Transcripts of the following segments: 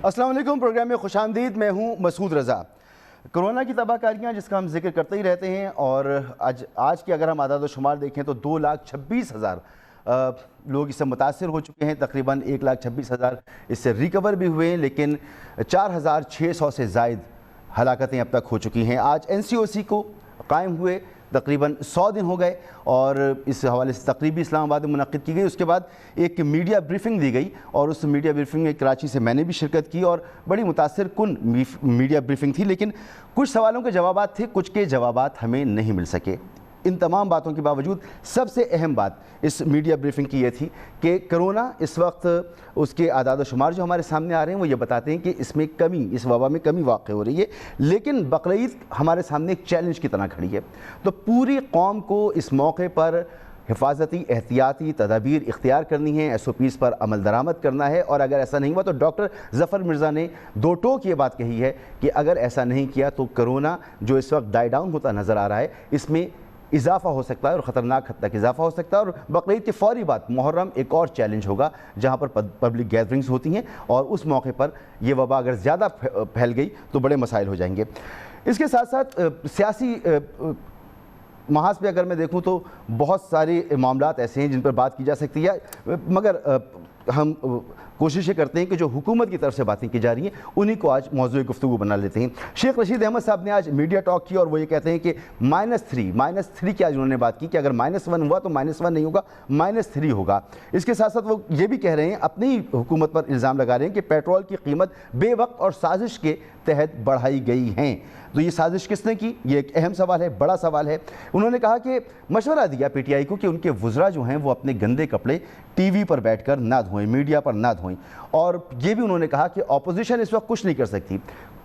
السلام علیکم، پروگرام میں خوش آمدید. میں ہوں مسعود رضا. کرونا کی تباہ کاریاں جس کا ہم ذکر کرتے ہی رہتے ہیں، اور آج کی اگر ہم اعداد و شمار دیکھیں تو 2,26,000 لوگ اس سے متاثر ہو چکے ہیں. تقریباً 1,26,000 اس سے ریکور بھی ہوئے ہیں، لیکن 4,600 سے زائد ہلاکتیں اب تک ہو چکی ہیں. آج NCOC کو قائم ہوئے تقریباً 100 دن ہو گئے، اور اس حوالے سے تقریبی اسلام آباد میں منعقد کی گئی. اس کے بعد ایک میڈیا بریفنگ دی گئی، اور اس میڈیا بریفنگ میں کراچی سے میں نے بھی شرکت کی، اور بڑی متاثر کن میڈیا بریفنگ تھی. لیکن کچھ سوالوں کے جوابات تھے، کچھ کے جوابات ہمیں نہیں مل سکے. ان تمام باتوں کے باوجود سب سے اہم بات اس میڈیا بریفنگ کی یہ تھی کہ کرونا اس وقت اس کے اعداد و شمار جو ہمارے سامنے آ رہے ہیں وہ یہ بتاتے ہیں کہ اس میں کمی، اس وبا میں کمی واقع ہو رہی ہے. لیکن بقرعید ہمارے سامنے ایک چیلنج کی طرح کھڑی ہے. تو پوری قوم کو اس موقع پر حفاظتی احتیاطی تدابیر اختیار کرنی ہے، SOPs پر عمل درآمد کرنا ہے. اور اگر ایسا نہیں ہوا تو ڈاکٹر ظفر مرزا نے دو ٹوک یہ بات کہی ہے کہ اگر ایسا نہیں کیا تو کرونا جو اس وقت ڈائی ڈاؤن ہوتا نظر آ رہا ہے، اس میں اضافہ ہو سکتا ہے، اور خطرناک حد تک اضافہ ہو سکتا ہے. اور بقرعید کے فوری بعد محرم ایک اور چیلنج ہوگا جہاں پر پبلک گیدرنگز ہوتی ہیں، اور اس موقع پر یہ وبا اگر زیادہ پھیل گئی تو بڑے مسائل ہو جائیں گے. اس کے ساتھ ساتھ سیاسی محاذ پہ اگر میں دیکھوں تو بہت سارے معاملات ایسے ہیں جن پر بات کی جا سکتی ہے، مگر ہم کوششیں کرتے ہیں کہ جو حکومت کی طرف سے باتیں کی جا رہی ہیں انہی کو آج موضوع گفتگو بنا لیتے ہیں. شیخ رشید احمد صاحب نے آج میڈیا ٹاک کی، اور وہ یہ کہتے ہیں کہ -3 کی آج انہوں نے بات کی کہ اگر -1 ہوا تو -1 نہیں ہوگا، -3 ہوگا. اس کے ساتھ ساتھ وہ یہ بھی کہہ رہے ہیں، اپنی حکومت پر الزام لگا رہے ہیں کہ پیٹرول کی قیمت بے وقت اور سازش کے تحت بڑھائی گئی ہیں. تو یہ سازش کس نے کی؟ یہ ایک اہم سوال ہے، بڑا سوال ہے. انہوں نے کہا کہ مشورہ دیا PTI کو کہ ان کے وزراء جو ہیں وہ اپنے گندے کپڑے ٹی وی پر بیٹھ کر نہ دھوئیں، میڈیا پر نہ دھوئیں. اور یہ بھی انہوں نے کہا کہ اپوزیشن اس وقت کچھ نہیں کر سکتی،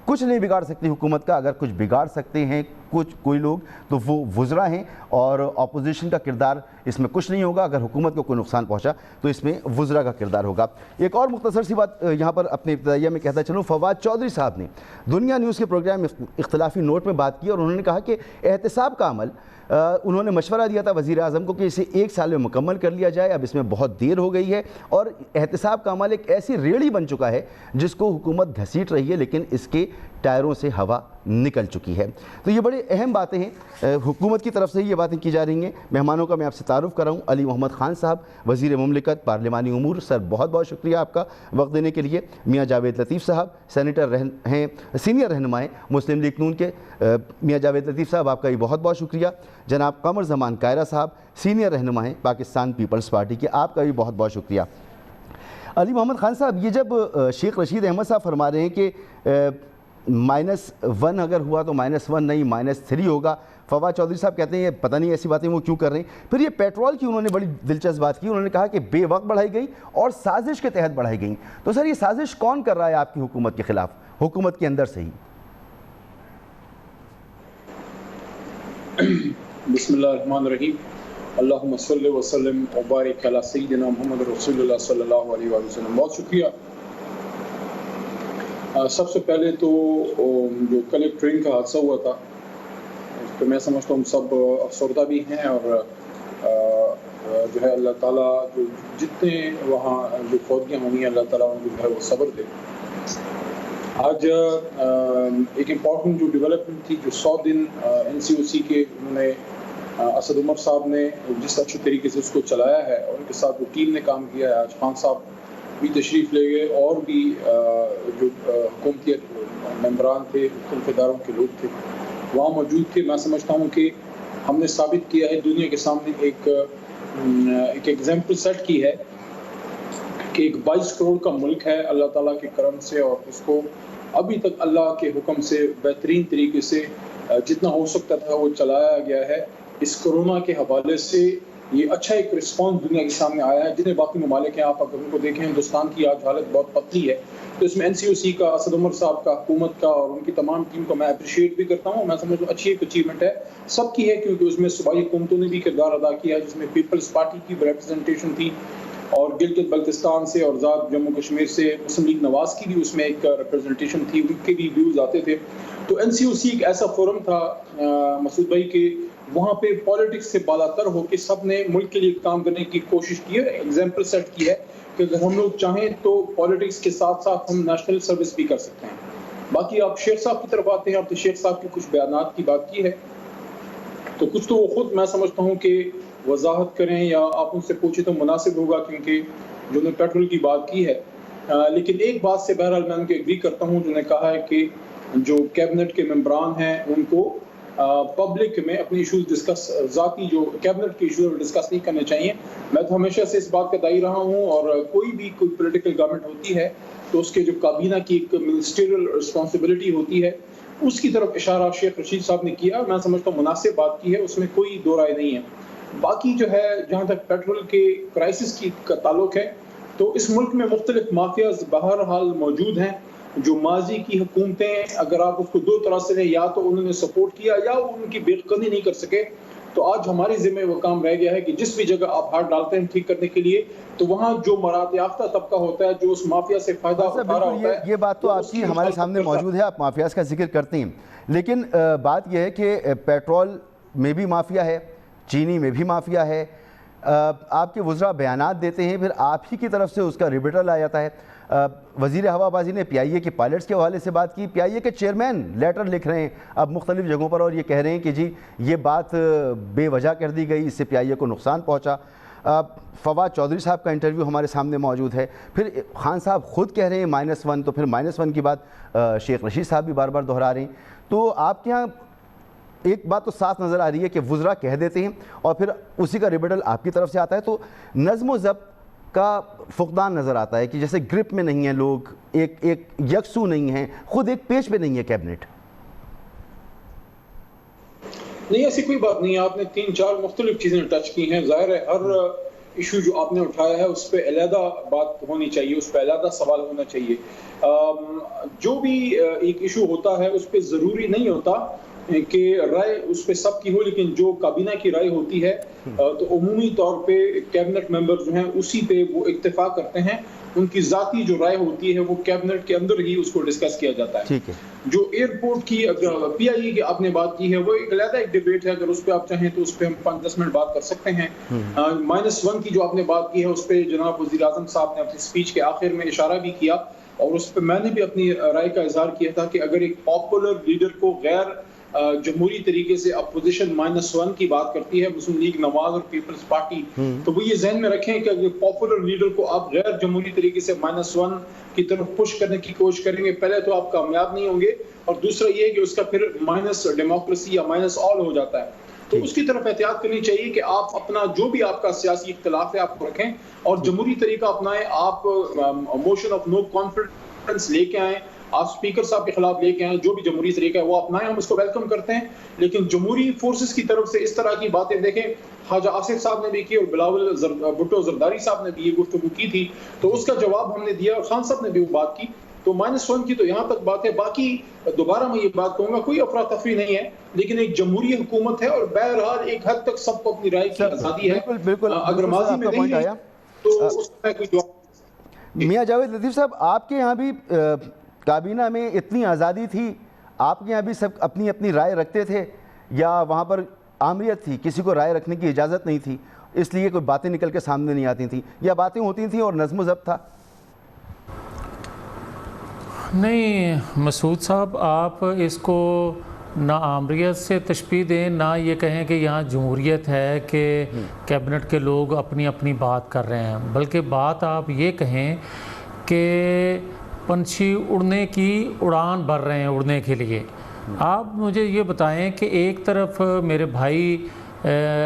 کچھ نہیں بگاڑ سکتی حکومت کا. اگر کچھ بگاڑ سکتے ہیں کوئی لوگ تو وہ وزراء ہیں، اور اپوزیشن کا کردار اس میں کچھ نہیں ہوگا. اگر حکومت کو کوئی نقصان پہنچا تو اس میں وزراء کا کردار ہوگا. ایک اور مختصر سی بات یہاں پر اپنے ابتدائیہ میں کہتا چلوں. فواد چودھری صاحب نے دنیا نیوز کے پروگرام اختلافی نوٹ میں بات کی، اور انہوں نے کہا کہ احتساب کا عمل انہوں نے مشورہ دیا تھا وزیر اعظم کو کہ اسے 1 سال میں مکمل کر لیا جائے. اب اس میں بہت دیر ہو گئی ہے، اور احتساب کا عمل ایک ایسی ریڑھی بن چکا ہے جس کو حکومت گھسیٹ رہی ہے، لیکن اس کے ٹائروں سے ہوا نکل چکی ہے. تو یہ بڑے اہم باتیں ہیں، حکومت کی طرف سے ہی یہ باتیں کی جا رہی ہیں. مہمانوں کا میں آپ سے تعارف کراؤں. علی محمد خان صاحب، وزیر مملکت پارلیمانی امور. سر بہت بہت شکریہ آپ کا وقت دینے کے لیے. میاں جاوید لطیف صاحب، سینیٹر ہیں، سینئر رہنما ہیں مسلم لیگ نون کے. میاں جاوید لطیف صاحب آپ کا بھی بہت بہت شکریہ. جناب قمر زمان کائرہ صاحب، سینئر رہنما ہیں پاکستان پیپلز پارٹی کے، آپ کا بھی بہت بہت شکریہ. علی محمد خان صاحب، یہ جب شیخ رشید احمد صاحب فرما رہے ہیں کہ -1 اگر ہوا تو -1 نہیں -3 ہوگا، فواد چودھری صاحب کہتے ہیں پتہ نہیں ایسی باتیں وہ کیوں کر رہے ہیں. پھر یہ پیٹرول کی انہوں نے بڑی دلچسپ بات کی. انہوں نے کہا کہ بے وقت بڑھائی گئی اور سازش کے تحت بڑھائی گئی. تو سر یہ سازش کون کر رہا ہے آپ کی حکومت کے خلاف، حکومت کے اندر سے ہی؟ بسم اللہ الرحمن الرحیم. اللہم صلی وسلم وبارک علی سیدنا محمد رسول اللہ صلی اللہ علیہ وسلم. بہت شکریہ. سب سے پہلے تو جو کل ایک ٹرین کا حادثہ ہوا تھا اس پہ میں سمجھتا ہوں سب افسردہ بھی ہیں، اور جو ہے اللہ تعالیٰ جو جتنے وہاں جو فوتیاں ہوئی ہیں اللہ تعالیٰ جو ہے وہ صبر دے. آج ایک امپورٹنٹ جو ڈیولپمنٹ تھی، جو 100 دن NCOC کے انہوں نے اسد عمر صاحب نے جس اچھے طریقے سے اس کو چلایا ہے، اور ان کے ساتھ وہ ٹیم نے کام کیا ہے. آج خان صاحب بھی تشریف لے گئے، اور بھی جو حکومتی ممبران تھے، مختلف اداروں کے لوگ تھے وہاں موجود تھے. میں سمجھتا ہوں کہ ہم نے ثابت کیا ہے، دنیا کے سامنے ایک ایگزامپل سیٹ کی ہے کہ ایک 22 کروڑ کا ملک ہے اللہ تعالیٰ کے کرم سے، اور اس کو ابھی تک اللہ کے حکم سے بہترین طریقے سے جتنا ہو سکتا تھا وہ چلایا گیا ہے. اس کرونا کے حوالے سے یہ اچھا ایک رسپانس دنیا کے سامنے آیا ہے. جتنے باقی ممالک ہیں آپ اگر ان کو دیکھیں، ہندوستان کی آج حالت بہت پتلی ہے، تو اس میں NCOC کا، اسد عمر صاحب کا، حکومت کا اور ان کی تمام ٹیم کو میں اپریشیٹ بھی کرتا ہوں. میں سمجھتا ہوں اچھی ایک اچیومنٹ ہے، سب کی ہے، کیونکہ اس میں صوبائی حکومتوں نے بھی کردار ادا کیا ہے، جس میں پیپلز پارٹی کی ریپرزنٹیشن تھی، اور گلگت بلتستان سے اور ذات جموں کشمیر سے مسلم لیگ نواز کی بھی اس میں ایک ریپرزنٹیشن تھی، ان کے بھی ویوز آتے تھے. تو NCOC ایک ایسا فورم تھا مسعود بھائی کہ وہاں پہ پالیٹکس سے بالاتر ہو کے سب نے ملک کے لیے کام کرنے کی کوشش کی ہے, ایگزامپل سیٹ کی ہے کہ اگر ہم لوگ چاہیں تو پالیٹکس کے ساتھ ساتھ ہم نیشنل سروس بھی کر سکتے ہیں. باقی آپ شیخ صاحب کی طرف آتے ہیں, آپ نے شیخ صاحب کی کچھ بیانات کی بات کی ہے, تو کچھ تو وہ خود میں سمجھتا ہوں کہ وضاحت کریں یا آپ ان سے پوچھیں تو مناسب ہوگا, کیونکہ جو نے پیٹرول کی بات کی ہے. لیکن ایک بات سے بہرحال میں ان کو ایگری کرتا ہوں, جو نے کہا ہے کہ جو کیبنٹ کے ممبران ہیں ان کو پبلک میں اپنے ایشوز ڈسکس, ذاتی جو کیبنٹ کے ایشوز ڈسکس نہیں کرنے چاہیے. میں تو ہمیشہ سے اس بات کا دائی رہا ہوں, اور کوئی بھی کوئی پولیٹیکل گورنمنٹ ہوتی ہے تو اس کے جو کابینہ کی ایک منسٹریل رسپانسبلٹی ہوتی ہے, اس کی طرف اشارہ شیخ رشید صاحب نے کیا, میں سمجھتا ہوں مناسب بات کی ہے, اس میں کوئی دو رائے نہیں ہے. باقی جو ہے جہاں تک پیٹرول کے کرائسس کی کا تعلق ہے, تو اس ملک میں مختلف مافیاز بہرحال موجود ہیں. جو ماضی کی حکومتیں اگر آپ اس کو دو طرح سے لیں, یا تو انہوں نے سپورٹ کیا یا ان کی بے قدری نہیں کر سکے, تو آج ہماری ذمہ وہ کام رہ گیا ہے کہ جس بھی جگہ آپ ہاتھ ڈالتے ہیں ٹھیک کرنے کے لیے, تو وہاں جو مراد یافتہ طبقہ ہوتا ہے جو اس مافیا سے فائدہ اٹھا رہا ہوتا ہے. یہ بات تو آپ کی ہمارے سامنے موجود ہے, آپ مافیاز کا ذکر کرتے ہیں, لیکن بات یہ ہے کہ پیٹرول میں بھی مافیا ہے, چینی میں بھی مافیا ہے. آپ کے وزراء بیانات دیتے ہیں, پھر آپ ہی کی طرف سے اس کا ریبٹل آ جاتا ہے. وزیر ہوا بازی نے پی آئی اے کے پائلٹس کے حوالے سے بات کی, پی آئی اے کے چیئرمین لیٹر لکھ رہے ہیں اب مختلف جگہوں پر, اور یہ کہہ رہے ہیں کہ جی یہ بات بے وجہ کر دی گئی, اس سے پی آئی اے کو نقصان پہنچا. فواد چودھری صاحب کا انٹرویو ہمارے سامنے موجود ہے. پھر خان صاحب خود کہہ رہے ہیں -1, تو پھر -1 کی بات شیخ رشید صاحب بھی بار بار دہرا رہے ہیں. تو آپ کے یہاں ایک بات تو صاف نظر آ رہی ہے کہ وزراء کہہ دیتے ہیں اور پھر اسی کا ریبٹل آپ کی طرف سے آتا ہے, تو نظم و ضبط کا فقدان نظر آتا ہے کہ جیسے گرپ میں نہیں ہیں لوگ, ایک یکسو نہیں ہیں, خود ایک پیج پہ نہیں ہے کیبنٹ. نہیں, ایسی کوئی بات نہیں ہے, آپ نے 3-4 مختلف چیزیں ٹچ کی ہیں. ظاہر ہے ہر ایشو جو آپ نے اٹھایا ہے اس پہ علیحدہ بات ہونی چاہیے, اس پہ علیحدہ سوال ہونا چاہیے. جو بھی ایک ایشو ہوتا ہے اس پہ ضروری نہیں ہوتا کہ رائے اس پہ سب کی ہو, لیکن جو کابینہ کی رائے ہوتی ہے تو عمومی طور پہ کیبنٹ ممبر جو ہیں اسی پہ وہ اتفاق کرتے ہیں. ان کی ذاتی جو رائے ہوتی ہے وہ کیبنٹ کے اندر ہی اس کو ڈسکس کیا جاتا ہے. جو ایئرپورٹ کی پی آئی اے کی آپ نے بات کی ہے وہ ایک علیحدہ ایک ڈیبیٹ ہے, اگر اس پہ آپ چاہیں تو اس پہ ہم 5-10 منٹ بات کر سکتے ہیں. -1 کی جو آپ نے بات کی ہے اس پہ جناب وزیر اعظم صاحب نے اپنی اسپیچ کے آخر میں اشارہ بھی کیا, اور اس پہ میں نے بھی اپنی رائے کا اظہار کیا تھا کہ اگر ایک پاپولر لیڈر کو غیر جمہوری طریقے سے اپوزیشن -1 کی بات کرتی ہے, مسلم لیگ نواز اور پیپلز پارٹی, تو وہ یہ ذہن میں رکھیں کہ اگر پاپولر لیڈر کو آپ غیر جمہوری طریقے سے -1 کی طرف پش کرنے کی کوشش کریں گے, پہلے تو آپ کامیاب نہیں ہوں گے, اور دوسرا یہ کہ اس کا پھر مائنس ڈیموکریسی یا -all ہو جاتا ہے. تو اس کی طرف احتیاط کرنی چاہیے کہ آپ اپنا جو بھی آپ کا سیاسی اختلاف ہے آپ کو رکھیں اور جمہوری طریقہ اپنائیں. آپ موشن آف نو کانفیڈنس لے کے آئیں, آپ اسپیکر صاحب کے خلاف لے کے آئیں, جو بھی جمہوری طریقہ ہے وہ اپنائیں, ہم اس کو ویلکم کرتے ہیں. لیکن جمہوری فورسز کی طرف سے اس طرح کی باتیں دیکھیں, خواجہ آصف صاحب نے بھی کی اور بلاول بھٹو زرداری صاحب نے بھی یہ گفتگو کی تھی, تو اس کا جواب ہم نے دیا, اور خان صاحب نے بھی وہ بات کی. تو -1 کی تو یہاں تک بات ہے. باقی دوبارہ میں یہ بات کہوں گا, کوئی افراتفری نہیں ہے, لیکن ایک جمہوری حکومت ہے اور بہرحال ایک حد تک سب کو اپنی رائے کی آزادی ہے. اگر ماضی میں نہیں ہے تو اس میں کوئی جواب. میاں جاوید لطیف صاحب, آپ کے یہاں بھی کابینہ میں اتنی آزادی تھی, آپ کے یہاں بھی سب اپنی اپنی رائے رکھتے تھے, یا وہاں پر آمریت تھی, کسی کو رائے رکھنے کی اجازت نہیں تھی, اس لیے کوئی باتیں نکل کے سامنے نہیں آتی تھیں, یا باتیں ہوتی تھیں اور نظم و ضبط تھا؟ نہیں مسعود صاحب, آپ اس کو نہ آمریت سے تشبیہ دیں, نہ یہ کہیں کہ یہاں جمہوریت ہے کہ کیبنٹ کے لوگ اپنی اپنی بات کر رہے ہیں, بلکہ بات آپ یہ کہیں کہ پنچھی اڑنے کی اڑان بھر رہے ہیں اڑنے کے لیے. آپ مجھے یہ بتائیں کہ ایک طرف میرے بھائی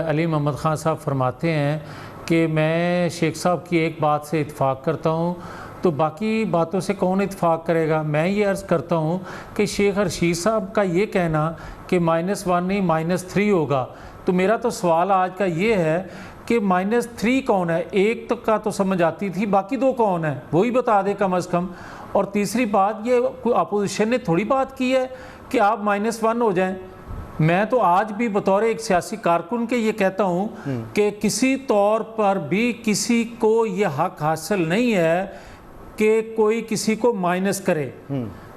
علی محمد خان صاحب فرماتے ہیں کہ میں شیخ صاحب کی ایک بات سے اتفاق کرتا ہوں, تو باقی باتوں سے کون اتفاق کرے گا. میں یہ عرض کرتا ہوں کہ شیخ رشید صاحب کا یہ کہنا کہ -1 نہیں -3 ہوگا, تو میرا تو سوال آج کا یہ ہے کہ -3 کون ہے؟ ایک تک کا تو سمجھ آتی تھی, باقی 2 کون ہیں وہی بتا دے کم از کم. اور تیسری بات, یہ کوئی اپوزیشن نے تھوڑی بات کی ہے کہ آپ -1 ہو جائیں. میں تو آج بھی بطور ایک سیاسی کارکن کے یہ کہتا ہوں کہ کسی طور پر بھی کسی کو یہ حق حاصل نہیں ہے کہ کوئی کسی کو مائنس کرے.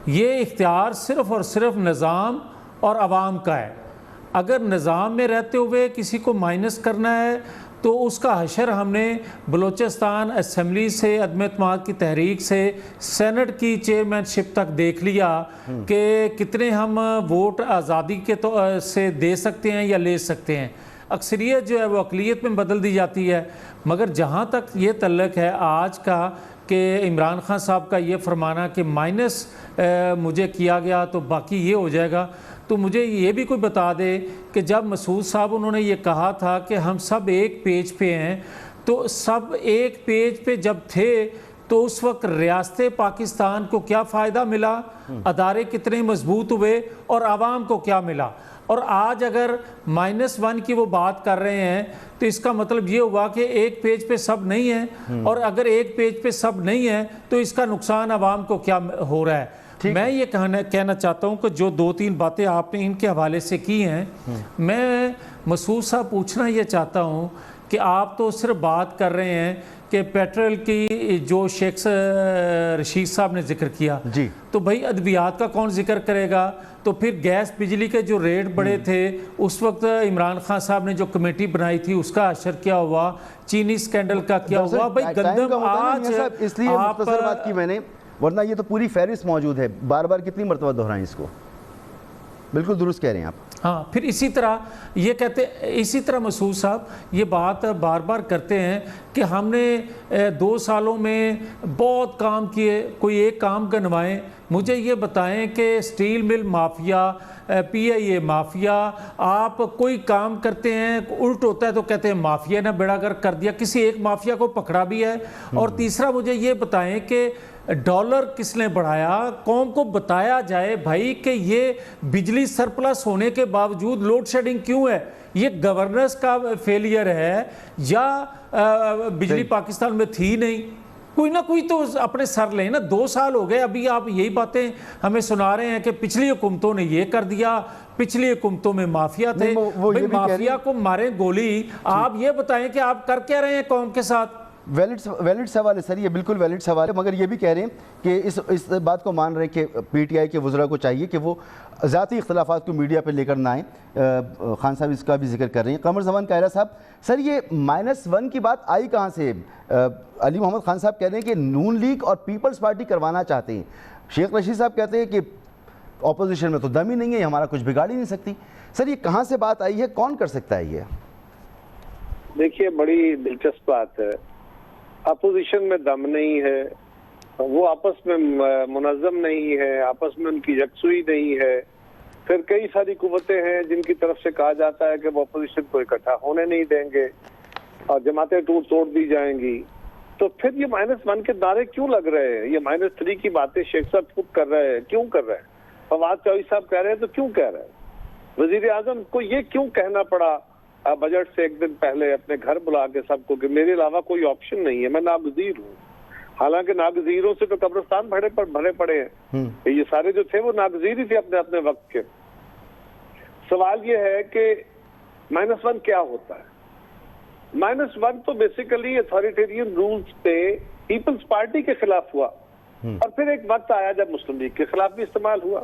یہ اختیار صرف اور صرف نظام اور عوام کا ہے. اگر نظام میں رہتے ہوئے کسی کو مائنس کرنا ہے تو اس کا حشر ہم نے بلوچستان اسمبلی سے عدم اعتماد کی تحریک سے سینٹ کی چیئرمین شپ تک دیکھ لیا کہ کتنے ہم ووٹ آزادی کے سے دے سکتے ہیں یا لے سکتے ہیں. اکثریت جو ہے وہ اقلیت میں بدل دی جاتی ہے. مگر جہاں تک یہ تعلق ہے آج کا کہ عمران خان صاحب کا یہ فرمانا کہ مائنس مجھے کیا گیا تو باقی یہ ہو جائے گا، تو مجھے یہ بھی کوئی بتا دے کہ جب مسعود صاحب انہوں نے یہ کہا تھا کہ ہم سب ایک پیج پہ ہیں، تو سب ایک پیج پہ جب تھے تو اس وقت ریاست پاکستان کو کیا فائدہ ملا، ادارے کتنے مضبوط ہوئے اور عوام کو کیا ملا؟ اور آج اگر -1 کی وہ بات کر رہے ہیں تو اس کا مطلب یہ ہوا کہ ایک پیج پہ سب نہیں ہیں، اور اگر ایک پیج پہ سب نہیں ہیں تو اس کا نقصان عوام کو کیا ہو رہا ہے؟ میں یہ کہنا چاہتا ہوں کہ جو 2-3 باتیں آپ نے ان کے حوالے سے کی ہیں، میں مسعود صاحب پوچھنا یہ چاہتا ہوں کہ آپ تو صرف بات کر رہے ہیں کہ پیٹرول کی جو شیخ رشید صاحب نے ذکر کیا، تو بھائی ادویات کا کون ذکر کرے گا؟ تو پھر گیس بجلی کے جو ریٹ بڑے تھے اس وقت عمران خان صاحب نے جو کمیٹی بنائی تھی اس کا اثر کیا ہوا؟ چینی سکینڈل کا کیا ہوا؟ بھائی گندم آج اس لیے مختصر بات کی میں نے، ورنہ یہ تو پوری فہرست موجود ہے، بار بار کتنی مرتبہ دہرائیں اس کو. بالکل درست کہہ رہے ہیں آپ. ہاں، پھر اسی طرح مسعود صاحب یہ بات بار بار کرتے ہیں کہ ہم نے 2 سالوں میں بہت کام کیے، کوئی ایک کام گنوائیں. مجھے یہ بتائیں کہ سٹیل مل مافیا، PIA مافیا، آپ کوئی کام کرتے ہیں الٹ ہوتا ہے تو کہتے ہیں مافیا نے بیڑا گرک کر دیا. کسی ایک مافیا کو پکڑا بھی ہے؟ اور تیسرا مجھے یہ بتائیں کہ ڈالر کس نے بڑھایا؟ قوم کو بتایا جائے بھائی کہ یہ بجلی سرپلس ہونے کے باوجود لوڈ شیڈنگ کیوں ہے؟ یہ گورننس کا فیلئر ہے یا بجلی پاکستان میں تھی نہیں؟ کوئی نہ کوئی تو اپنے سر لیں نا. 2 سال ہو گئے، ابھی آپ یہی باتیں ہمیں سنا رہے ہیں کہ پچھلی حکومتوں نے یہ کر دیا، پچھلی حکومتوں میں مافیا تھے. بھائی مافیا کو ماریں گولی، آپ یہ بتائیں کہ آپ کر کیا رہے ہیں قوم کے ساتھ؟ ویلڈ سوال ہے سر، یہ بالکل ویلڈ سوال ہے، مگر یہ بھی کہہ رہے ہیں کہ اس بات کو مان رہے ہیں کہ PTI کے وزراء کو چاہیے کہ وہ ذاتی اختلافات کو میڈیا پہ لے کر نہ آئیں. خان صاحب اس کا بھی ذکر کر رہے ہیں. قمر زمان قاہرہ صاحب، سر یہ -1 کی بات آئی کہاں سے؟ علی محمد خان صاحب کہہ رہے ہیں کہ نون لیگ اور پیپلز پارٹی کروانا چاہتے ہیں. شیخ رشید صاحب کہتے ہیں کہ اپوزیشن میں تو دم ہی نہیں ہے، ہمارا کچھ بگاڑ ہی نہیں سکتی. سر یہ کہاں سے بات آئی ہے؟ کون کر سکتا ہے یہ؟ دیکھیے بڑی دلچسپ بات ہے. اپوزیشن میں دم نہیں ہے، وہ آپس میں منظم نہیں ہے، آپس میں ان کی یکسوئی نہیں ہے. پھر کئی ساری قوتیں ہیں جن کی طرف سے کہا جاتا ہے کہ وہ اپوزیشن کو اکٹھا ہونے نہیں دیں گے اور جماعتیں توڑ دی جائیں گی. تو پھر یہ -1 کے نعرے کیوں لگ رہے ہیں؟ یہ -3 کی باتیں شیخ صاحب خود کر رہے ہیں، کیوں کر رہے ہیں؟ فواد چوہدری صاحب کہہ رہے ہیں تو کیوں کہہ رہے ہیں؟ وزیر اعظم کو یہ کیوں کہنا پڑا بجٹ سے 1 دن پہلے اپنے گھر بلا کے سب کو کہ میرے علاوہ کوئی آپشن نہیں ہے، میں ناگزیر ہوں؟ حالانکہ ناگزیروں سے تو قبرستان بھرے پڑے ہیں. یہ سارے جو تھے وہ ناگزیر ہی تھے اپنے وقت کے. سوال یہ ہے کہ -1 کیا ہوتا ہے؟ -1 تو بیسیکلی اتھارٹیرین رولز پہ پیپلز پارٹی کے خلاف ہوا، اور پھر ایک وقت آیا جب مسلم لیگ کے خلاف بھی استعمال ہوا.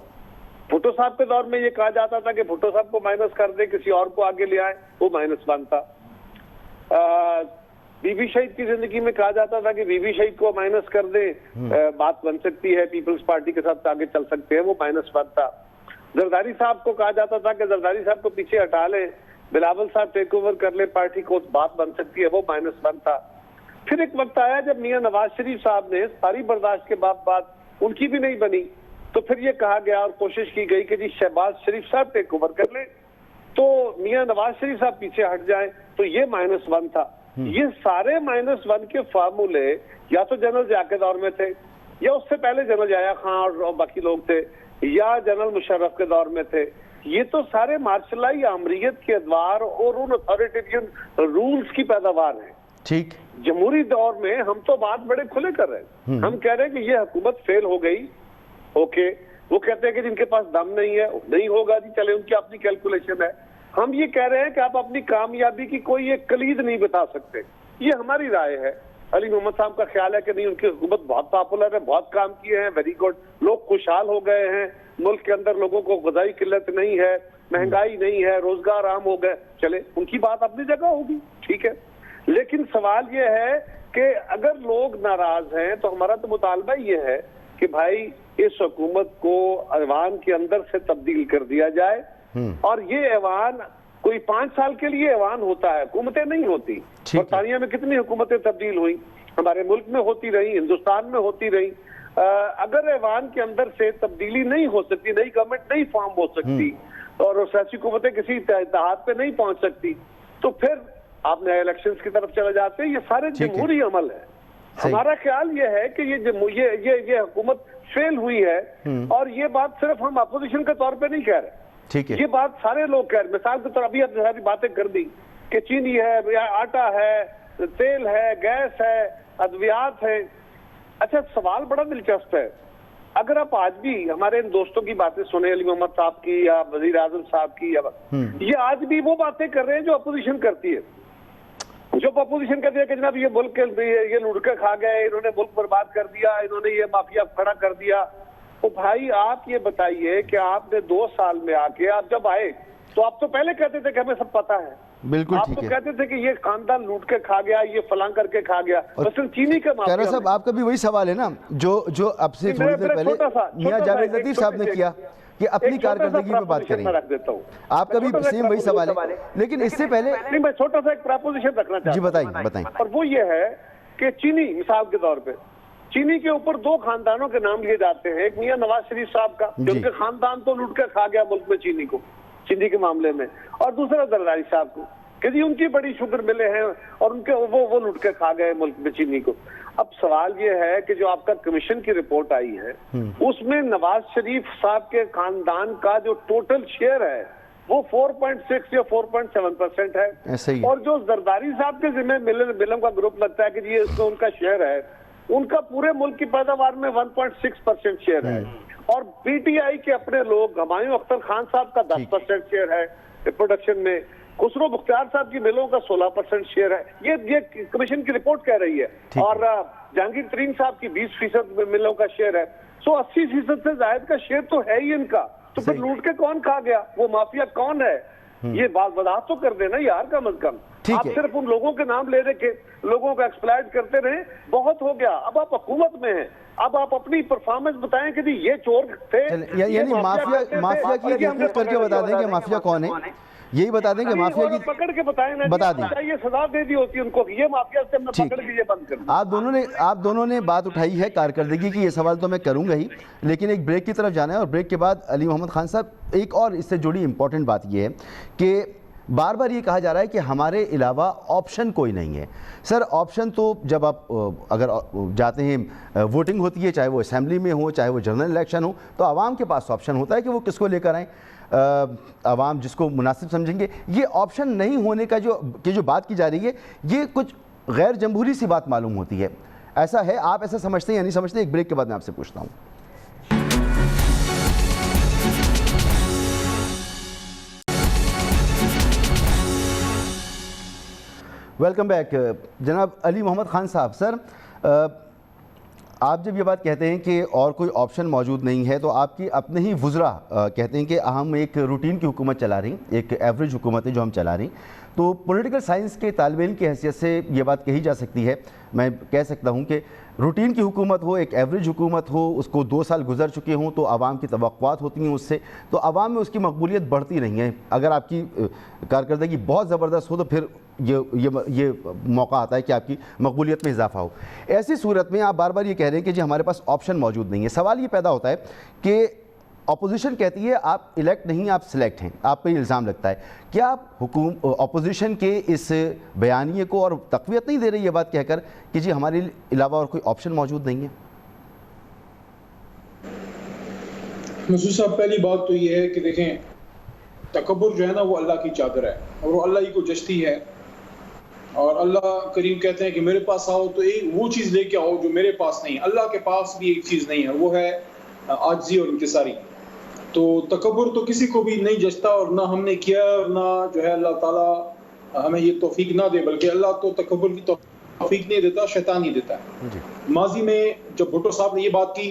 بھٹو صاحب کے دور میں یہ کہا جاتا تھا کہ بھٹو صاحب کو مائنس کر دے، کسی اور کو آگے لے آئے، وہ -1 تھا. بی بی شہید کی زندگی میں کہا جاتا تھا کہ بی بی شہید کو مائنس کر دیں، بات بن سکتی ہے، پیپلز پارٹی کے ساتھ آگے چل سکتے ہیں، وہ -1 تھا. زرداری صاحب کو کہا جاتا تھا کہ زرداری صاحب کو پیچھے ہٹا لیں، بلاول صاحب ٹیک اوور کر لیں پارٹی کو، بات بن سکتی ہے، وہ -1 تھا. پھر ایک وقت آیا جب میاں نواز شریف صاحب نے ساری برداشت کے بعد بات ان کی بھی نہیں بنی، تو پھر یہ کہا گیا اور کوشش کی گئی کہ جی شہباز شریف صاحب ٹیک اوور کر لیں، تو میاں نواز شریف صاحب پیچھے ہٹ جائیں، تو یہ -1 تھا. یہ سارے -1 کے فارمولے یا تو جنرل ضیاء کے دور میں تھے، یا اس سے پہلے جنرل یحییٰ خان اور باقی لوگ تھے، یا جنرل مشرف کے دور میں تھے. یہ تو سارے مارشلائی آمریت کے ادوار اور ان اتھارٹیرین رولز کی پیداوار ہیں. ٹھیک، جمہوری دور میں ہم تو بات بڑے کھلے کر رہے ہیں. ہم کہہ رہے ہیں کہ یہ حکومت فیل ہو گئی، اوکے. وہ کہتے ہیں کہ جن کے پاس دم نہیں ہے نہیں ہوگا جی، چلے ان کی اپنی کیلکولیشن ہے. ہم یہ کہہ رہے ہیں کہ آپ اپنی کامیابی کی کوئی ایک کلید نہیں بتا سکتے. یہ ہماری رائے ہے. علی محمد صاحب کا خیال ہے کہ نہیں، ان کی حکومت بہت پاپولر ہے، بہت کام کیے ہیں، ویری گڈ، لوگ خوشحال ہو گئے ہیں، ملک کے اندر لوگوں کو غذائی قلت نہیں ہے، مہنگائی نہیں ہے, روزگار عام ہو گئے, چلے ان کی بات اپنی جگہ ہوگی, ٹھیک ہے. لیکن سوال یہ ہے کہ اگر لوگ ناراض ہیں تو ہمارا تو مطالبہ یہ ہے کہ بھائی اس حکومت کو ایوان کے اندر سے تبدیل کر دیا جائے, اور یہ ایوان کوئی 5 سال کے لیے ایوان ہوتا ہے, حکومتیں نہیں ہوتی. برطانیہ میں کتنی حکومتیں تبدیل ہوئیں, ہمارے ملک میں ہوتی رہی, ہندوستان میں ہوتی رہی. اگر ایوان کے اندر سے تبدیلی نہیں ہو سکتی, نئی گورنمنٹ نہیں فارم ہو سکتی اور سیاسی حکومتیں کسی اتحاد پہ نہیں پہنچ سکتی, تو پھر آپ نئے الیکشنز کی طرف چلے جاتے ہیں. یہ سارے جمہوری عمل ہے. ہمارا خیال یہ ہے کہ یہ حکومت فیل ہوئی ہے, اور یہ بات صرف ہم اپوزیشن کے طور پہ نہیں کہہ رہے, یہ بات سارے لوگ کہہ رہے. مثال کے طور ابھی آپ نے ساری باتیں کر دی کہ چینی ہے, آٹا ہے, تیل ہے, گیس ہے, ادویات ہے. اچھا, سوال بڑا دلچسپ ہے. اگر آپ آج بھی ہمارے ان دوستوں کی باتیں سنیں, علی محمد صاحب کی یا وزیر اعظم صاحب کی, یہ آج بھی وہ باتیں کر رہے ہیں جو اپوزیشن کرتی ہے. جو اپوزیشن کہتی ہے کہ جناب یہ ملک یہ لوٹ کے کھا گئے, انہوں نے ملک برباد کر دیا, انہوں نے یہ مافیا کھڑا کر دیا. تو بھائی آپ یہ بتائیے کہ آپ نے 2 سال میں آ کے, آپ جب آئے تو آپ تو پہلے کہتے تھے کہ ہمیں سب پتا ہے, بالکل آپ تو کہتے تھے کہ یہ خاندان لوٹ کے کھا گیا, یہ فلاں کر کے کھا گیا. مثلا چینی کا خیر صاحب, آپ کا بھی وہی سوال ہے نا جو اب سے تھوڑی دیر پہلے میاں جاوید لطیف صاحب نے کیا کہ اپنی کارکردگی پہ بات کریں. آپ کا بھی سیم وہی سوال ہے, لیکن اس سے پہلے میں چھوٹا سا ایک پراپوزیشن رکھنا چاہتا ہوں. جی بتائیں. اور وہ یہ ہے کہ چینی, مثال کے طور پہ چینی کے اوپر 2 خاندانوں کے نام لیے جاتے ہیں. ایک میاں نواز شریف صاحب کا, جو ان کے خاندان تو لوٹ کے کھا گیا ملک میں چینی کو, چینی کے معاملے میں, اور دوسرا زرداری صاحب کو کہ جی ان کی بڑی شوگر ملے ہیں اور ان کے وہ لوٹ کے کھا گئے ملک میں چینی کو. اب سوال یہ ہے کہ جو آپ کا کمیشن کی رپورٹ آئی ہے اس میں نواز شریف صاحب کے خاندان کا جو ٹوٹل شیئر ہے وہ 4.6 یا 4.7% ہے, اور جو زرداری صاحب کے ذمہ ملوں کا گروپ لگتا ہے کہ جی اس میں ان کا شیئر ہے, ان کا پورے ملک کی پیداوار میں 1.6% شیئر ہے. اور پی ٹی آئی کے اپنے لوگ, ہمایوں اختر خان صاحب کا 10% شیئر ہے پروڈکشن میں, خسرو بختیار صاحب کی ملوں کا 16% شیئر ہے. یہ کمیشن کی رپورٹ کہہ رہی ہے. اور جہانگیر ترین صاحب کی 20% ملوں کا شیئر ہے. 80% سے زائد کا شیئر تو ہے ہی ان کا, تو پھر لوٹ کے کون کھا گیا, وہ مافیا کون ہے, یہ بات وضاحت تو کر دینا یار کم از کم. آپ صرف ان لوگوں کے نام لے دے کے لوگوں کا ایکسپلائٹ کرتے رہے, بہت ہو گیا. اب آپ حکومت میں ہیں, اب آپ اپنی پرفارمنس بتائیں کہ جی یہ چور تھے, یعنی مافیا کی تحقیق کر کے بتا دیں کہ مافیا کون ہے, یہی بتا دیں کہ مافیا کی پکڑ کے بتائیں نا, بتا دیں, یہ سزا دے دی ہوتی ان کو, یہ مافیا سے ہم نے پکڑ کے یہ بند کر دیا. آپ دونوں نے بات اٹھائی ہے کارکردگی کی, یہ سوال تو میں کروں گا ہی, لیکن ایک بریک کی طرف جانا ہے. اور بریک کے بعد علی محمد خان صاحب ایک اور اس سے جڑی امپورٹنٹ بات یہ ہے کہ بار بار یہ کہا جا رہا ہے کہ ہمارے علاوہ آپشن کوئی نہیں ہے. سر آپشن تو جب آپ اگر جاتے ہیں, ووٹنگ ہوتی ہے, چاہے وہ اسمبلی میں ہو چاہے وہ جنرل الیکشن ہو, تو عوام کے پاس آپشن ہوتا ہے کہ وہ کس کو لے کر آئیں, عوام جس کو مناسب سمجھیں گے. یہ آپشن نہیں ہونے کا جو بات کی جا رہی ہے, یہ کچھ غیر جمہوری سی بات معلوم ہوتی ہے. ایسا ہے, آپ ایسا سمجھتے ہیں یا نہیں سمجھتے؟ ایک بریک کے بعد میں آپ سے پوچھتا ہوں. Welcome back. جناب علی محمد خان صاحب, سر آپ جب یہ بات کہتے ہیں کہ اور کوئی آپشن موجود نہیں ہے, تو آپ کی اپنے ہی وزراء کہتے ہیں کہ ہم ایک روٹین کی حکومت چلا رہی ہیں, ایک ایوریج حکومت ہے جو ہم چلا رہی ہیں. تو پولیٹیکل سائنس کے طالب علم کی حیثیت سے یہ بات کہی جا سکتی ہے, میں کہہ سکتا ہوں کہ روٹین کی حکومت ہو, ایک ایوریج حکومت ہو, اس کو 2 سال گزر چکے ہوں تو عوام کی توقعات ہوتی ہیں اس سے, تو عوام میں اس کی مقبولیت بڑھتی نہیں ہے. اگر آپ کی کارکردگی بہت زبردست ہو تو پھر یہ موقع آتا ہے کہ آپ کی مقبولیت میں اضافہ ہو. ایسی صورت میں آپ بار بار یہ کہہ رہے ہیں کہ جی ہمارے پاس آپشن موجود نہیں ہے. سوال یہ پیدا ہوتا ہے کہ اپوزیشن کہتی ہے آپ الیکٹ نہیں, آپ سلیکٹ ہیں, آپ پہ الزام لگتا ہے. کیا آپ اپوزیشن کے اس بیانیے کو اور تقویت نہیں دے رہی یہ بات کہہ کر کہ جی ہمارے علاوہ اور کوئی آپشن موجود نہیں ہے؟ مسعود صاحب, پہلی بات تو یہ ہے کہ دیکھیں, تکبر جو ہے نا وہ اللہ کی چادر ہے اور وہ اللہ ہی کو جچتی ہے. اور اللہ کریم کہتے ہیں کہ میرے پاس آؤ تو وہ چیز لے کے آؤ جو میرے پاس نہیں. اللہ کے پاس بھی ایک چیز نہیں ہے, وہ ہے عاجزی اور انکساری. تو تکبر تو کسی کو بھی نہیں جچتا, اور نہ ہم نے کیا, اور نہ جو ہے اللہ تعالیٰ ہمیں یہ توفیق نہ دے, بلکہ اللہ تو تکبر کی توفیق نہیں دیتا, شیطان ہی دیتا ہے. ماضی میں جب بھٹو صاحب نے یہ بات کی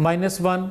-1।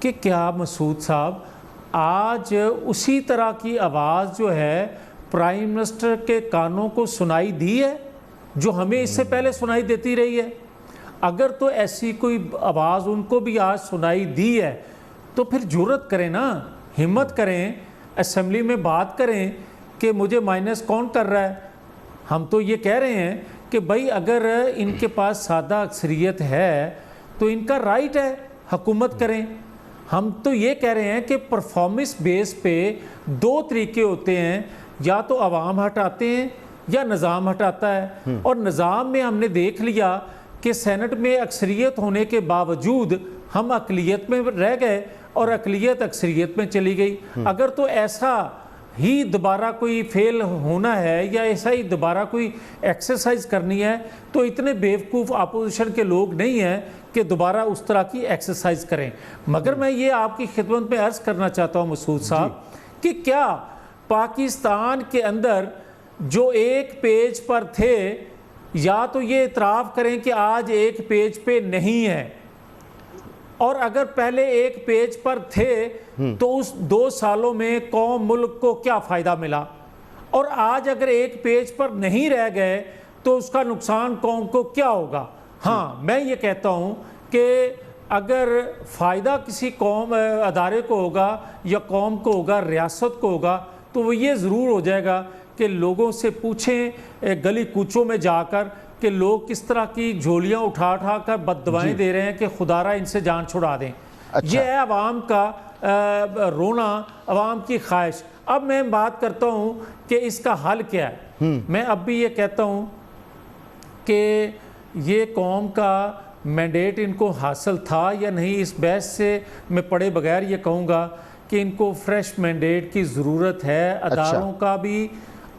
کہ کیا مسعود صاحب آج اسی طرح کی آواز جو ہے پرائم منسٹر کے کانوں کو سنائی دی ہے جو ہمیں اس سے پہلے سنائی دیتی رہی ہے؟ اگر تو ایسی کوئی آواز ان کو بھی آج سنائی دی ہے تو پھر جرأت کریں نا، ہمت کریں، اسمبلی میں بات کریں کہ مجھے مائنس کون کر رہا ہے۔ ہم تو یہ کہہ رہے ہیں کہ بھائی اگر ان کے پاس سادہ اکثریت ہے تو ان کا رائٹ ہے حکومت کریں۔ ہم تو یہ کہہ رہے ہیں کہ پرفارمنس بیس پہ دو طریقے ہوتے ہیں، یا تو عوام ہٹاتے ہیں یا نظام ہٹاتا ہے، اور نظام میں ہم نے دیکھ لیا کہ سینٹ میں اکثریت ہونے کے باوجود ہم اقلیت میں رہ گئے اور اقلیت اکثریت میں چلی گئی۔ اگر تو ایسا ہی دوبارہ کوئی فیل ہونا ہے یا ایسا ہی دوبارہ کوئی ایکسرسائز کرنی ہے تو اتنے بیوقوف اپوزیشن کے لوگ نہیں ہیں کہ دوبارہ اس طرح کی ایکسرسائز کریں۔ مگر میں یہ آپ کی خدمت میں عرض کرنا چاہتا ہوں مسعود صاحب کہ کیا پاکستان کے اندر جو ایک پیج پر تھے یا تو یہ اعتراف کریں کہ آج ایک پیج پہ نہیں ہے، اور اگر پہلے ایک پیج پر تھے تو اس 2 سالوں میں قوم ملک کو کیا فائدہ ملا، اور آج اگر ایک پیج پر نہیں رہ گئے تو اس کا نقصان قوم کو کیا ہوگا۔ ہاں میں یہ کہتا ہوں کہ اگر فائدہ کسی قوم ادارے کو ہوگا یا قوم کو ہوگا، ریاست کو ہوگا، تو وہ یہ ضرور ہو جائے گا کہ لوگوں سے پوچھیں گلی کوچوں میں جا کر کہ لوگ کس طرح کی جھولیاں اٹھا اٹھا کر بد دعائیں دے رہے ہیں کہ خدا را ان سے جان چھڑا دیں۔ یہ ہے عوام کا رونا، عوام کی خواہش۔ اب میں بات کرتا ہوں کہ اس کا حل کیا ہے۔ میں اب بھی یہ کہتا ہوں کہ یہ قوم کا مینڈیٹ ان کو حاصل تھا یا نہیں، اس بحث سے میں پڑھے بغیر یہ کہوں گا کہ ان کو فریش مینڈیٹ کی ضرورت ہے، اداروں کا بھی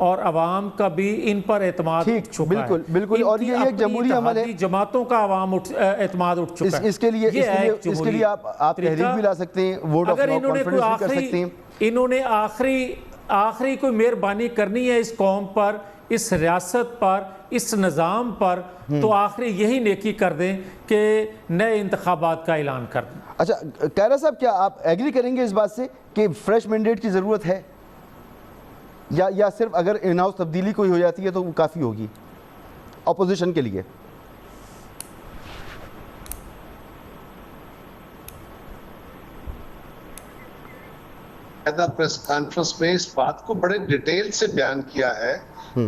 اور عوام کا بھی ان پر اعتماد اٹھ چکا ہے۔ بالکل بالکل، اور یہ ایک جمہوری عمل ہے، جماعتوں کا عوام اعتماد اٹھ چکا ہے۔ اس کے لیے آپ تحریک بھی لا سکتے ہیں، ووٹ آف نو کانفیڈنس بھی کر سکتے ہیں۔ انہوں نے آخری کوئی مہربانی کرنی ہے اس قوم پر، اس ریاست پر، اس نظام پر، تو آخری یہی نیکی کر دیں کہ نئے انتخابات کا اعلان کر دیں۔ اچھا کیرا صاحب، کیا آپ ایگری کریں گے اس بات سے کہ فریش مینڈیٹ کی ضرورت ہے، یا صرف اگر ان ہاؤس تبدیلی کوئی ہو جاتی ہے تو وہ کافی ہوگی اپوزیشن کے لیے؟ پریس کانفرنس میں اس بات کو بڑے ڈیٹیل سے بیان کیا ہے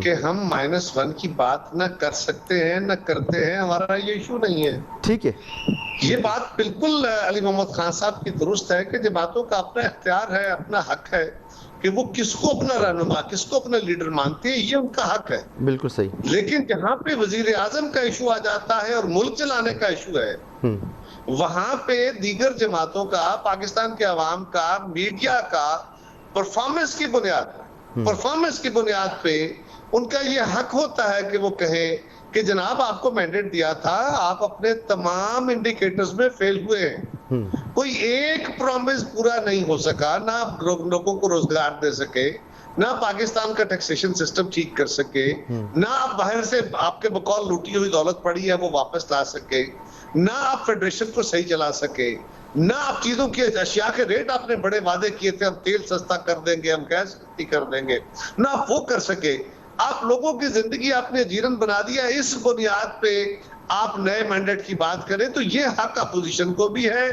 کہ ہم -1 کی بات نہ کر سکتے ہیں نہ کرتے ہیں، ہمارا یہ ایشو نہیں ہے۔ ٹھیک ہے، یہ بات بالکل علی محمد خان صاحب کی درست ہے کہ جماعتوں کا اپنا اختیار ہے، اپنا حق ہے کہ وہ کس کو اپنا رہنما، کس کو اپنا لیڈر مانتے ہیں، یہ ان کا حق ہے۔ بالکل صحیح۔ لیکن جہاں پہ وزیر اعظم کا ایشو آ جاتا ہے اور ملک چلانے کا ایشو ہے، وہاں پہ دیگر جماعتوں کا، پاکستان کے عوام کا، میڈیا کا پرفارمنس کی بنیاد پہ ان کا یہ حق ہوتا ہے کہ وہ کہیں کہ جناب آپ کو مینڈیٹ دیا تھا، آپ اپنے تمام انڈیکیٹرز میں فیل ہوئے ہیں، کوئی ایک پرومس پورا نہیں ہو سکا، نہ لوگوں کو روزگار دے سکے، نہ پاکستان کا ٹیکسیشن سسٹم ٹھیک کر سکے، نہ آپ باہر سے آپ کے بقول لوٹی ہوئی دولت پڑی ہے وہ واپس لا سکے، نہ آپ فیڈریشن کو صحیح چلا سکے، نہ آپ چیزوں کی اشیاء کے ریٹ آپ نے بڑے وعدے کیے تھے، ہم تیل سستا کر دیں گے، ہم گیس سستی کر دیں گے، نہ آپ وہ کر سکے۔ آپ لوگوں کی زندگی آپ نے جیرن بنا دیا، اس بنیاد پہ آپ نئے مینڈیٹ کی بات کریں تو یہ حق اپوزیشن کو بھی ہے۔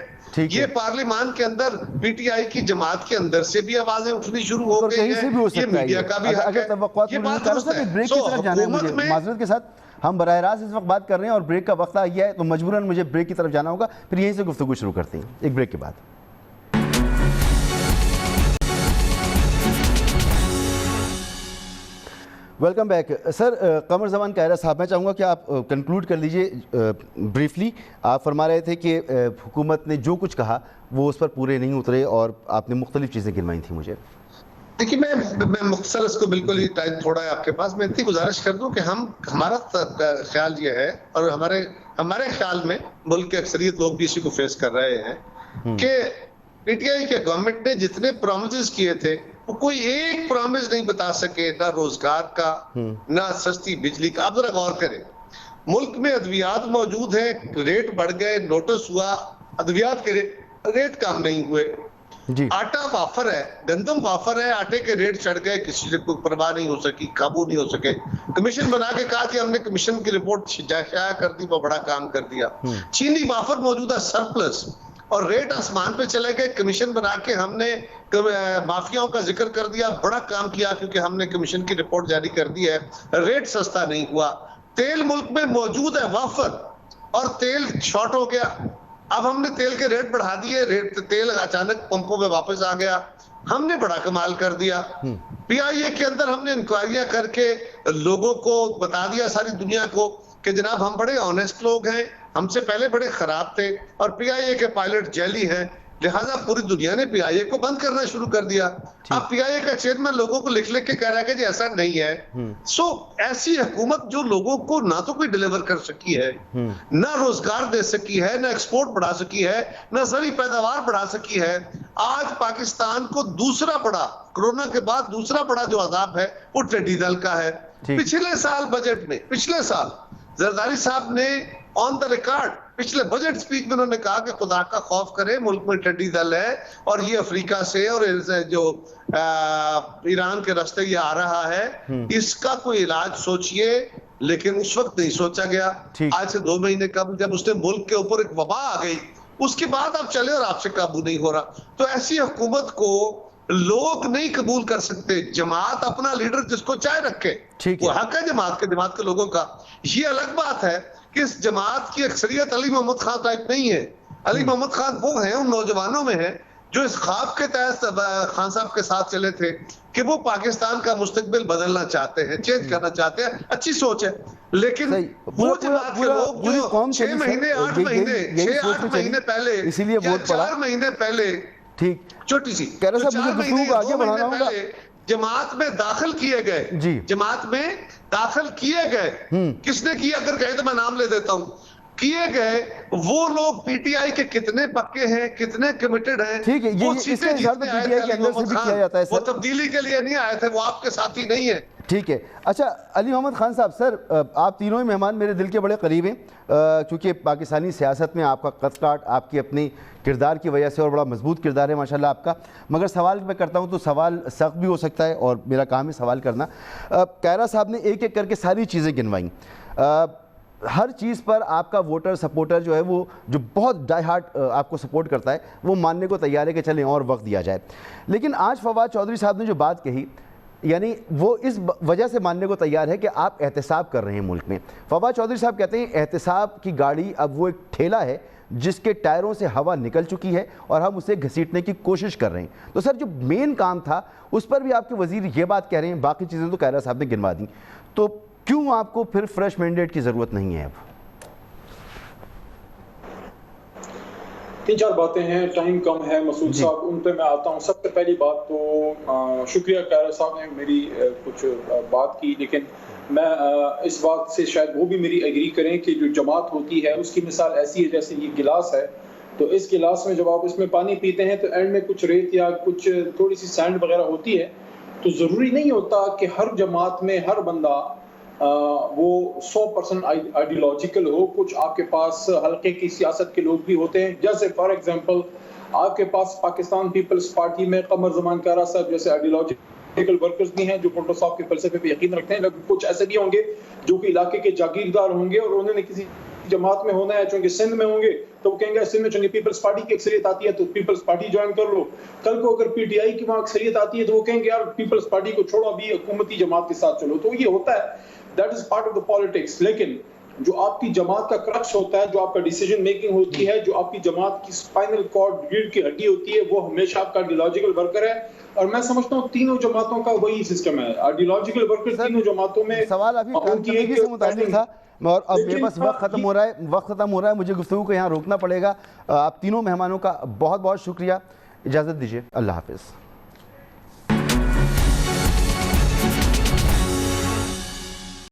یہ پارلیمان کے اندر پی ٹی آئی کی جماعت کے اندر سے بھی آوازیں اٹھنی شروع ہو گئی ہیں، یہ میڈیا کا بھی حق ہے۔ یہ بات درست ہے۔ بریک کی طرف جانا ہے مجھے، معذرت کے ساتھ ہم براہ راست اس وقت بات کر رہے ہیں اور بریک کا وقت آ گیا ہے تو مجبوراً مجھے بریک کی طرف جانا ہوگا، پھر یہیں سے گفتگو شروع کرتے ہیں ایک بریک کے بعد۔ ویلکم بیک سر۔ قمر زمان کائرہ صاحب، میں چاہوں گا کہ آپ کنکلوڈ کر لیجئے بریفلی۔ آپ فرما رہے تھے کہ حکومت نے جو کچھ کہا وہ اس پر پورے نہیں اترے اور آپ نے مختلف چیزیں گنوائی تھیں مجھے۔ دیکھیے میں مختصر اس کو بالکل ہی ٹائم تھوڑا ہے آپ کے پاس، میں اتنی گزارش کر دوں کہ ہمارا خیال یہ ہے اور ہمارے خیال میں ملک کے اکثریت لوگ بھی اسی کو فیس کر رہے ہیں کہ پی ٹی آئی کے گورنمنٹ نے جتنے پرومسز کیے تھے وہ کوئی ایک پرومس نہیں بتا سکے، نہ روزگار کا، نہ سستی بجلی کا۔ آپ ذرا غور کریں، ملک میں ادویات موجود ہیں، ریٹ بڑھ گئے، نوٹس ہوا، ادویات کے ریٹ کم نہیں ہوئے. جی آٹا وافر ہے, گندم وافر ہے, آٹے کے ریٹ چڑھ گئے, کسی سے کوئی پرواہ نہیں ہو سکی, قابو نہیں ہو سکے. کمیشن بنا کے کہا کہ ہم نے کمیشن کی رپورٹ شائع کر دی, وہ بڑا کام کر دیا. چینی وافر موجودہ سرپلس اور ریٹ آسمان پہ چلے گئے. کمیشن بنا کے ہم نے مافیاؤں کا ذکر کر دیا, بڑا کام کیا کیونکہ ہم نے کمیشن کی رپورٹ جاری کر دی ہے. ریٹ سستا نہیں ہوا. تیل ملک میں موجود ہے وافر اور تیل شارٹ ہو گیا. اب ہم نے تیل کے ریٹ بڑھا دیے, تیل اچانک پمپوں میں واپس آ گیا. ہم نے بڑا کمال کر دیا. پی آئی اے کے اندر ہم نے انکوائریاں کر کے لوگوں کو بتا دیا, ساری دنیا کو, کہ جناب ہم بڑے آنیسٹ لوگ ہیں, ہم سے پہلے بڑے خراب تھے اور پی آئی اے کے پائلٹ جیلی ہیں, لہٰذا پوری دنیا نے پی آئی اے کو بند کرنا شروع کر دیا. اب پی آئی اے کا چیئرمین لوگوں کو لکھ کے کہہ رہا ہے کہ جی ایسا نہیں ہے. سو ایسی حکومت جو لوگوں کو نہ تو کوئی ڈیلیور کر سکی ہے, نہ روزگار دے سکی ہے, نہ ایکسپورٹ بڑھا سکی ہے, نہ زرعی پیداوار بڑھا سکی ہے. آج پاکستان کو دوسرا بڑا, کورونا کے بعد دوسرا بڑا جو عذاب ہے وہ ٹڈی دل کا ہے. پچھلے سال بجٹ میں, پچھلے سال زرداری صاحب نے آن دا ریکارڈ پچھلے بجٹ سپیچ میں انہوں نے کہا کہ خدا کا خوف کرے, ملک میں ٹڈی دل ہے اور یہ افریقہ سے اور جو ایران کے راستے یہ آ رہا ہے, اس کا کوئی علاج سوچئے. لیکن اس وقت نہیں سوچا گیا. آج سے 2 مہینے قبل جب اس نے ملک کے اوپر ایک وبا آ گئی, اس کے بعد آپ چلے اور آپ سے قابو نہیں ہو رہا. تو ایسی حکومت کو لوگ نہیں قبول کر سکتے. جماعت اپنا لیڈر جس کو چاہے رکھے, وہ حق ہے جماعت کے لوگوں کا. یہ الگ بات ہے کہ اس جماعت کی اکثریت علی محمد خان ٹائپ نہیں ہے. علی محمد خان وہ ہیں, ان نوجوانوں میں ہیں جو اس خواب کے تحت خان صاحب کے ساتھ چلے تھے کہ وہ پاکستان کا مستقبل بدلنا چاہتے ہیں, چینج کرنا چاہتے ہیں. اچھی سوچ ہے, لیکن وہ جماعت کے لوگ جو 6 مہینے 8 مہینے پہلے یا 4 مہینے پہلے, ٹھیک چھوٹی سی 4 مہینے 2 مہینے پہلے جماعت میں داخل کیے گئے, جماعت میں داخل کیے گئے, کس نے کیا اگر کہے تو میں نام لے دیتا ہوں, کیے گئے وہ لوگ پی ٹی آئی کے کتنے پکے ہیں, کتنے کمیٹڈ ہیں. ٹھیک ہے, یہ اس کے حساب سے پی ٹی آئی کے اندر سے بھی کیا جاتا ہے. وہ تبدیلی کے لیے نہیں آئے تھے, وہ آپ کے ساتھی نہیں ہیں. ٹھیک ہے. اچھا علی محمد خان صاحب, سر آپ تینوں ہی مہمان میرے دل کے بڑے قریب ہیں, کیونکہ پاکستانی سیاست میں آپ کا قد کاٹ آپ کی اپنی کردار کی وجہ سے اور بڑا مضبوط کردار ہے ماشاءاللہ آپ کا. مگر سوال میں کرتا ہوں تو سوال سخت بھی ہو سکتا ہے اور میرا کام ہے سوال کرنا. کائرہ صاحب نے ایک ایک کر کے ساری چیزیں گنوائیں. ہر چیز پر آپ کا ووٹر سپورٹر جو ہے وہ جو بہت ڈائی ہارٹ آپ کو سپورٹ کرتا ہے وہ ماننے کو تیار ہے کہ چلیں اور وقت دیا جائے. لیکن آج فواد چودھری صاحب نے جو بات کہی, یعنی وہ اس وجہ سے ماننے کو تیار ہے کہ آپ احتساب کر رہے ہیں ملک میں. فواد چودھری صاحب کہتے ہیں احتساب کی گاڑی اب وہ ایک ٹھیلا ہے جس کے ٹائروں سے ہوا نکل چکی ہے اور ہم اسے گھسیٹنے کی کوشش کر رہے ہیں. تو سر جو مین کام تھا اس پر بھی آپ کے وزیر یہ بات کہہ رہے ہیں, باقی چیزیں تو کائرہ صاحب نے گنوا دیں, تو کیوں آپ کو پھر فریش مینڈیٹ کی ضرورت نہیں ہے؟ اب 3-4 باتیں ہیں, ٹائم کم ہے مسعود صاحب, ان پہ میں آتا ہوں. سب سے پہلی بات تو شکریہ کائرہ صاحب نے میری کچھ بات کی, لیکن میں اس بات سے شاید وہ بھی میری ایگری کریں کہ جو جماعت ہوتی ہے اس کی مثال ایسی ہے جیسے یہ گلاس ہے, تو اس گلاس میں جب آپ اس میں پانی پیتے ہیں تو اینڈ میں کچھ ریت یا کچھ تھوڑی سی سینڈ وغیرہ ہوتی ہے. تو ضروری نہیں ہوتا کہ ہر جماعت میں ہر بندہ وہ 100% آئیڈیولوجیکل ہو. کچھ آپ کے پاس حلقے کی سیاست کے لوگ بھی ہوتے ہیں, جیسے فار ایگزامپل آپ کے پاس پاکستان پیپلز پارٹی میں قمر زمان کائرہ صاحب جیسے آئیڈیولوجیکل ورکرز بھی ہیں جو بھٹو صاحب کے فلسفے پہ یقین رکھتے ہیں, لیکن کچھ ایسے بھی ہوں گے جو کہ علاقے کے جاگیردار ہوں گے اور انہوں نے کسی جماعت میں ہونا ہے, چونکہ سندھ میں ہوں گے تو وہ کہیں گے سندھ میں چونکہ پیپلز پارٹی کی اکثریت آتی ہے تو پیپلز پارٹی جوائن کر لو. کل کو اگر پی ٹی آئی کی وہاں اکثریت آتی ہے تو وہ کہیں گے یار پیپلز پارٹی کو چھوڑو, ابھی حکومتی جماعت کے ساتھ چلو. تو یہ ہوتا ہے, that is part of the politics. لیکن جو آپ کی جماعت کا کرکس ہوتا ہے, جو آپ کا ڈیسیجن میکنگ ہوتی ہے, جو آپ کی جماعت کی اسپائنل کارڈ ریڑھ کی ہڈی ہوتی ہے, وہ ہمیشہ آپ کا آئیڈیولوجیکل ورکر ہے. اور میں سمجھتا ہوں تینوں جماعتوں کا وہی سسٹم ہے, آئیڈیولوجیکل ورکر تینوں جماعتوں میں. سوال ابھی کارکردگی سے متعلق تھا اور اب میرے پاس وقت ختم ہو رہا ہے, مجھے گفتگو کو یہاں روکنا پڑے گا. آپ تینوں مہمانوں کا بہت بہت شکریہ, اجازت دیجیے, اللہ حافظ.